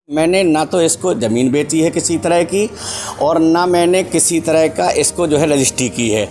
मैंने ना तो इसको ज़मीन बेची है किसी तरह की, और ना मैंने किसी तरह का इसको जो है रजिस्ट्री की है,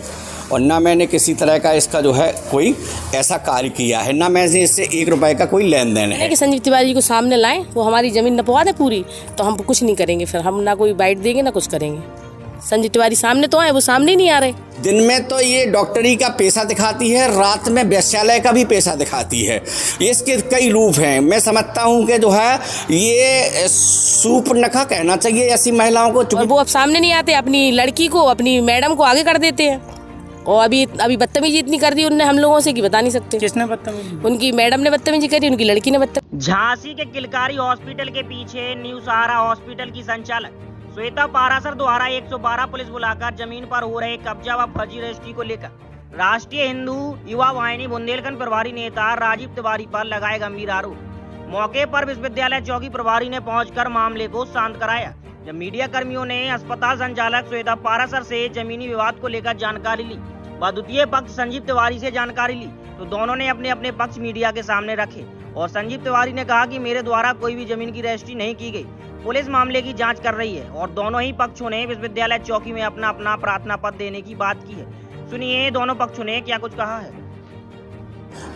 और ना मैंने किसी तरह का इसका जो है कोई ऐसा कार्य किया है, ना मैं इससे 1 रुपए का कोई लेन देन है। कि संजीव तिवारी जी को सामने लाएं, वो हमारी ज़मीन नपवा दे पूरी, तो हम कुछ नहीं करेंगे। फिर हम ना कोई बाइट देंगे ना कुछ करेंगे। संजीव तिवारी सामने तो आए, वो सामने ही नहीं आ रहे। दिन में तो ये डॉक्टरी का पैसा दिखाती है, रात में वेश्यालय का भी पैसा दिखाती है। इसके कई रूप हैं। मैं समझता हूँ कि जो है ये सूर्पनखा कहना चाहिए ऐसी महिलाओं को। और वो अब सामने नहीं आते, अपनी लड़की को, अपनी मैडम को आगे कर देते हैं। और अभी बदतमीजी इतनी कर दी उनने हम लोगों से कि बता नहीं सकते। किसने बदतमीजी? उनकी मैडम ने बदतमीजी करी, उनकी लड़की ने बदतमीजी। झांसी के किलकारी हॉस्पिटल के पीछे न्यू सहारा हॉस्पिटल की संचालक श्वेता पारासर द्वारा 112 पुलिस बुलाकर जमीन पर हो रहे कब्जा व फर्जी रजिस्ट्री को लेकर राष्ट्रीय हिंदू युवा वाहिनी बुंदेलखंड प्रभारी नेता राजीव तिवारी पर लगाए गंभीर आरोप। मौके पर विश्वविद्यालय चौकी प्रभारी ने पहुंचकर मामले को शांत कराया। जब मीडिया कर्मियों ने अस्पताल संचालक श्वेता पारासर से जमीनी विवाद को लेकर जानकारी ली व द्वितीय पक्ष संजीव तिवारी से जानकारी ली, तो दोनों ने अपने अपने पक्ष मीडिया के सामने रखे। और संजीव तिवारी ने कहा कि मेरे द्वारा कोई भी जमीन की रजिस्ट्री नहीं की गई, पुलिस मामले की जांच कर रही है। और दोनों ही पक्षों ने विश्वविद्यालय चौकी में अपना अपना प्रार्थना पत्र देने की बात की है। सुनिए दोनों पक्षों ने क्या कुछ कहा है।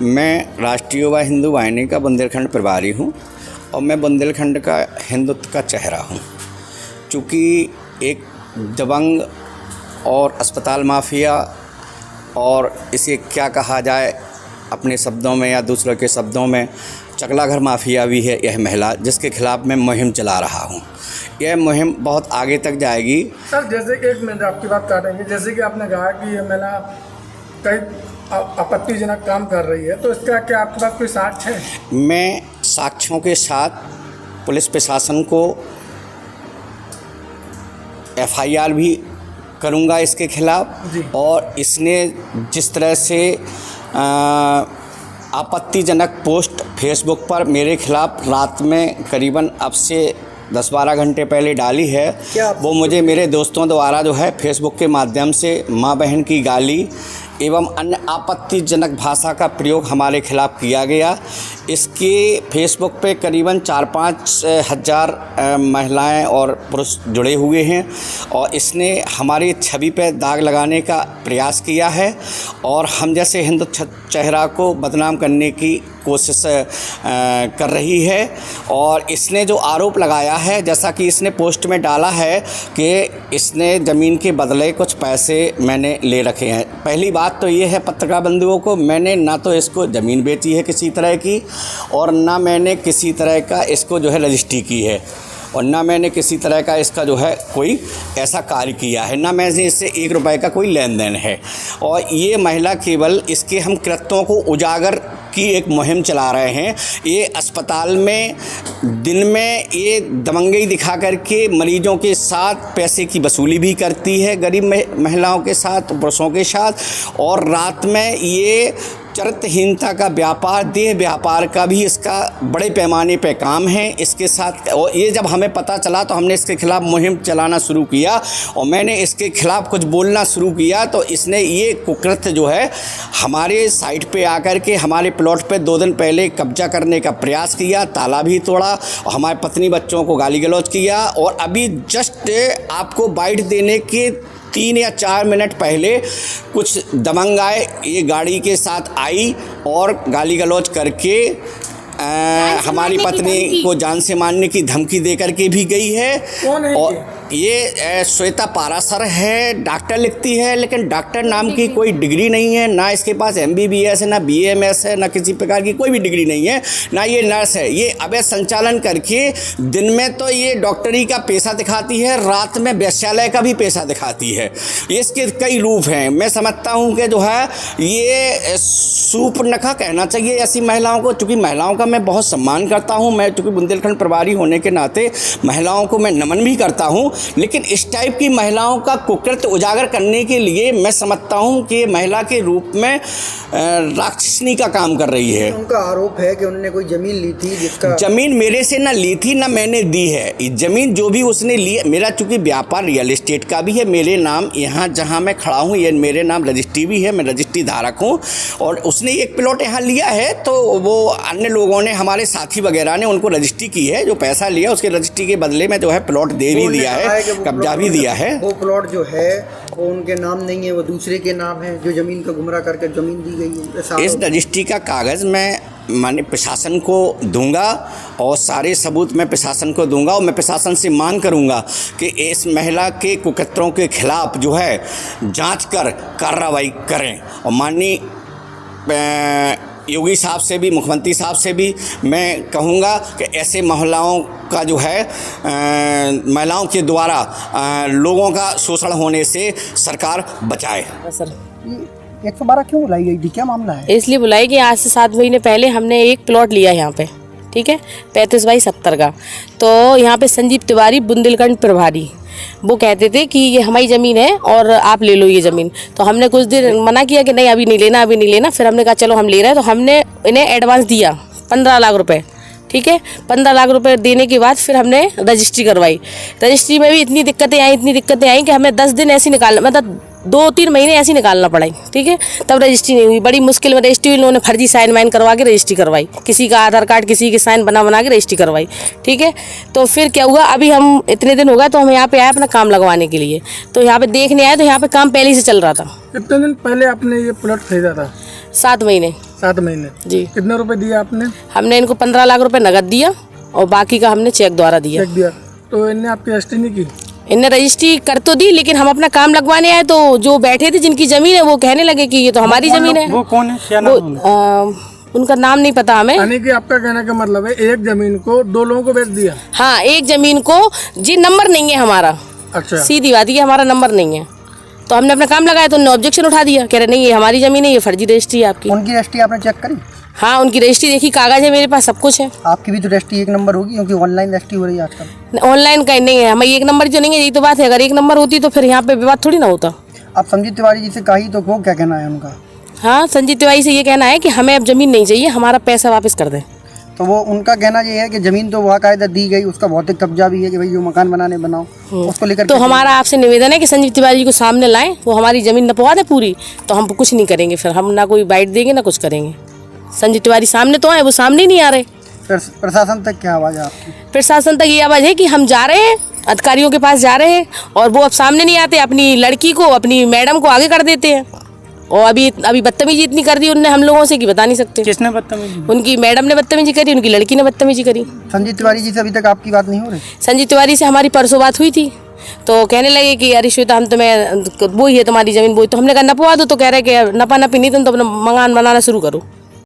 मैं राष्ट्रीय युवा हिंदू वाहिनी का बुंदेलखंड प्रभारी हूँ, और मैं बुंदेलखंड का हिंदुत्व का चेहरा हूँ। चूँकि एक दबंग और अस्पताल माफिया, और इसे क्या कहा जाए अपने शब्दों में या दूसरों के शब्दों में, चकलाघर माफिया भी है यह महिला, जिसके खिलाफ मैं मुहिम चला रहा हूं। यह मुहिम बहुत आगे तक जाएगी। सर, जैसे कि 1 मिनट आपकी बात काटेंगे, जैसे कि आपने कहा कि यह महिला कई आपत्तिजनक काम कर रही है, तो इसका क्या आपके पास कोई साक्ष्य है? मैं साक्ष्यों के साथ पुलिस प्रशासन को FIR भी करूंगा इसके खिलाफ। और इसने जिस तरह से आपत्तिजनक पोस्ट फेसबुक पर मेरे खिलाफ रात में करीबन अब से 10-12 घंटे पहले डाली है, वो मुझे मेरे दोस्तों द्वारा जो है फेसबुक के माध्यम से माँ बहन की गाली एवं अन्य आपत्तिजनक भाषा का प्रयोग हमारे खिलाफ किया गया। इसके फेसबुक पे करीबन 4-5 हज़ार महिलाएं और पुरुष जुड़े हुए हैं, और इसने हमारी छवि पे दाग लगाने का प्रयास किया है और हम जैसे हिंदू चेहरा को बदनाम करने की कोशिश कर रही है। और इसने जो आरोप लगाया है, जैसा कि इसने पोस्ट में डाला है कि इसने ज़मीन के बदले कुछ पैसे मैंने ले रखे हैं। पहली बात तो ये है पत्रकार बंधुओं को, मैंने ना तो इसको ज़मीन बेची है किसी तरह की, और ना मैंने किसी तरह का इसको जो है रजिस्ट्री की है, और ना मैंने किसी तरह का इसका जो है कोई ऐसा कार्य किया है, ना मैं इससे 1 रुपए का कोई लेन देन है। और ये महिला केवल इसके हम कृत्यों को उजागर की एक मुहिम चला रहे हैं। ये अस्पताल में दिन में ये दबंगई दिखा करके मरीजों के साथ पैसे की वसूली भी करती है, गरीब महिलाओं के साथ, पुरुषों के साथ, और रात में ये चरित्रहीनता का व्यापार, देह व्यापार का भी इसका बड़े पैमाने पे काम है इसके साथ। और ये जब हमें पता चला तो हमने इसके खिलाफ मुहिम चलाना शुरू किया, और मैंने इसके खिलाफ कुछ बोलना शुरू किया, तो इसने ये कुकृत्य जो है हमारे साइट पे आकर के हमारे प्लॉट पे 2 दिन पहले कब्जा करने का प्रयास किया, ताला भी तोड़ा, और हमारे पत्नी बच्चों को गाली गलौज किया। और अभी जस्ट आपको बाइट देने के 3 या 4 मिनट पहले कुछ दबंग आए, ये गाड़ी के साथ आई और गाली गलौज करके हमारी पत्नी को जान से मारने की धमकी दे करके भी गई है। कौन है और ये श्वेता पारासर है, डॉक्टर लिखती है, लेकिन डॉक्टर नाम की कोई डिग्री नहीं है, ना इसके पास MBBS है, ना BAMS है, ना किसी प्रकार की कोई भी डिग्री नहीं है, ना ये नर्स है। ये अवैध संचालन करके दिन में तो ये डॉक्टरी का पैसा दिखाती है, रात में वेश्यालय का भी पैसा दिखाती है। इसके कई रूप हैं। मैं समझता हूँ कि जो है ये सूर्पनखा कहना चाहिए ऐसी महिलाओं को। चूँकि महिलाओं का मैं बहुत सम्मान करता हूँ, मैं चूँकि बुंदेलखंड प्रभारी होने के नाते महिलाओं को मैं नमन भी करता हूँ, लेकिन इस टाइप की महिलाओं का कुकृत्य उजागर करने के लिए मैं समझता हूं कि महिला के रूप में राक्षसनी का काम कर रही है। उनका आरोप है कि उन्होंने कोई जमीन ली थी, जिसका जमीन मेरे से ना ली थी ना मैंने दी है। जमीन जो भी उसने ली, मेरा चूंकि व्यापार रियल एस्टेट का भी है, मेरे नाम यहाँ जहाँ मैं खड़ा हूँ ये मेरे नाम रजिस्ट्री भी है, मैं रजिस्ट्री धारक हूँ। और उसने एक प्लॉट यहाँ लिया है, तो वो अन्य लोगों लोगों ने, हमारे साथी वगैरह ने उनको रजिस्ट्री की है, जो पैसा लिया उसके रजिस्ट्री के बदले में जो है प्लॉट दे भी दिया है, कब्जा भी दिया है। वो प्लॉट जो है वो उनके नाम नहीं है, वो दूसरे के नाम है, जो ज़मीन का गुमराह करके ज़मीन दी गई है। इस रजिस्ट्री का कागज़ मैं माने प्रशासन को दूंगा और सारे सबूत मैं प्रशासन को दूंगा, और मैं प्रशासन से मांग करूंगा कि इस महिला के कुकर्तों के खिलाफ जो है जांच कर कार्रवाई करें। और माननीय योगी साहब से भी, मुख्यमंत्री साहब से भी मैं कहूँगा कि ऐसे महिलाओं का जो है महिलाओं के द्वारा लोगों का शोषण होने से सरकार बचाए। सर 112 क्यों बुलाई गई थी, क्या मामला है? इसलिए बुलाई कि आज से 7 महीने पहले हमने एक प्लॉट लिया यहाँ पे, ठीक है, 35/70 का। तो यहाँ पे संजीव तिवारी बुंदेलखंड प्रभारी वो कहते थे कि ये हमारी ज़मीन है और आप ले लो ये ज़मीन। तो हमने कुछ देर मना किया कि नहीं अभी नहीं लेना, अभी नहीं लेना। फिर हमने कहा चलो हम ले रहे हैं। तो हमने इन्हें एडवांस दिया 15 लाख रुपए, ठीक है। 15 लाख रुपए देने के बाद फिर हमने रजिस्ट्री करवाई। रजिस्ट्री में भी इतनी दिक्कतें आई कि हमें 10 दिन ऐसी निकालना, मतलब 2-3 महीने ऐसी निकालना पड़ा, ठीक है। तब रजिस्ट्री नहीं हुई, बड़ी मुश्किल में रजिस्ट्री हुई। इन्होंने फर्जी साइन वाइन करवा के रजिस्ट्री करवाई, किसी का आधार कार्ड किसी के साइन बना के रजिस्ट्री करवाई, ठीक है। तो फिर क्या हुआ, अभी हम इतने दिन हो गए तो हम यहाँ पे आए अपना काम लगवाने के लिए। तो यहाँ पे देखने आए तो यहाँ पे काम पहले से चल रहा था। कितने दिन पहले आपने ये प्लॉट खरीदा था? 7 महीने। 7 महीने जी। कितने रुपए दिए आपने? हमने इनको 15 लाख रुपए नगद दिया और बाकी का हमने चेक द्वारा दिया। चेक दिया। तो इनने आपकी रजिस्ट्री नहीं की? इनने रजिस्ट्री कर तो दी, लेकिन हम अपना काम लगवाने आए तो जो बैठे थे जिनकी जमीन है वो कहने लगे कि ये तो हमारी जमीन है। वो कौन है, क्या नाम है? उनका नाम नहीं पता हमें। यानी कि आपका कहने का मतलब है एक जमीन को 2 लोगों को बेच दिया? हाँ, एक जमीन को जी नंबर नहीं है हमारा। अच्छा। सीधी बात है, हमारा नंबर नहीं है। तो हमने अपना काम लगाया तो उन्होंने ऑब्जेक्शन उठा दिया, कह रहे नहीं ये हमारी जमीन है, ये फर्जी रजिस्ट्री है आपकी। उनकी रजिस्ट्री आपने चेक करी? हाँ, उनकी रजिस्ट्री देखी, कागज है मेरे पास, सब कुछ है। आपकी भी तो रजिस्ट्री 1 नंबर होगी, क्योंकि ऑनलाइन रजिस्ट्री हो रही है आजकल। ऑनलाइन का नहीं है, हमारी 1 नंबर जो नहीं है, यही तो बात है। अगर 1 नंबर होती तो फिर यहाँ पे विवाद थोड़ी ना होता। आप संजीव तिवारी जी से कही तो वो क्या कहना है उनका? हाँ, संजीव तिवारी से ये कहना है कि हमें अब जमीन नहीं चाहिए, हमारा पैसा वापस कर दें। तो वो उनका कहना ये है कि जमीन तो बाकायदा दी गई, उसका भौतिक कब्जा भी है कि भाई जो मकान बनाओ उसको लेकर। तो हमारा आपसे निवेदन है कि संजीव तिवारी को सामने लाएं, वो हमारी जमीन नपवा दे पूरी, तो हम कुछ नहीं करेंगे। फिर हम ना कोई बाइट देंगे ना कुछ करेंगे। संजीव तिवारी सामने तो आए, वो सामने ही नहीं आ रहे। प्रशासन तक क्या आवाज़ है आपकी? प्रशासन तक ये आवाज़ है कि हम जा रहे हैं, अधिकारियों के पास जा रहे हैं, और वो अब सामने नहीं आते, अपनी लड़की को, अपनी मैडम को आगे कर देते हैं। और अभी बदतमीजी इतनी कर दी उनने हम लोगों से कि बता नहीं सकते। किसने बदतमीजी? उनकी मैडम ने बदतमीजी करी, उनकी लड़की ने बदतमीजी करी। संजीव तिवारी जी से अभी तक आपकी बात नहीं हो रही? संजीव तिवारी से हमारी परसों बात हुई थी, तो कहने लगे कि अरे श्वेता हम तुम्हें वो ही है तुम्हारी ज़मीन, वो ही। तो हमने कहा नपवा दो, तो कह रहे कि नपा नपी नहीं, तुम तो अपना मकान बनाना शुरू करो।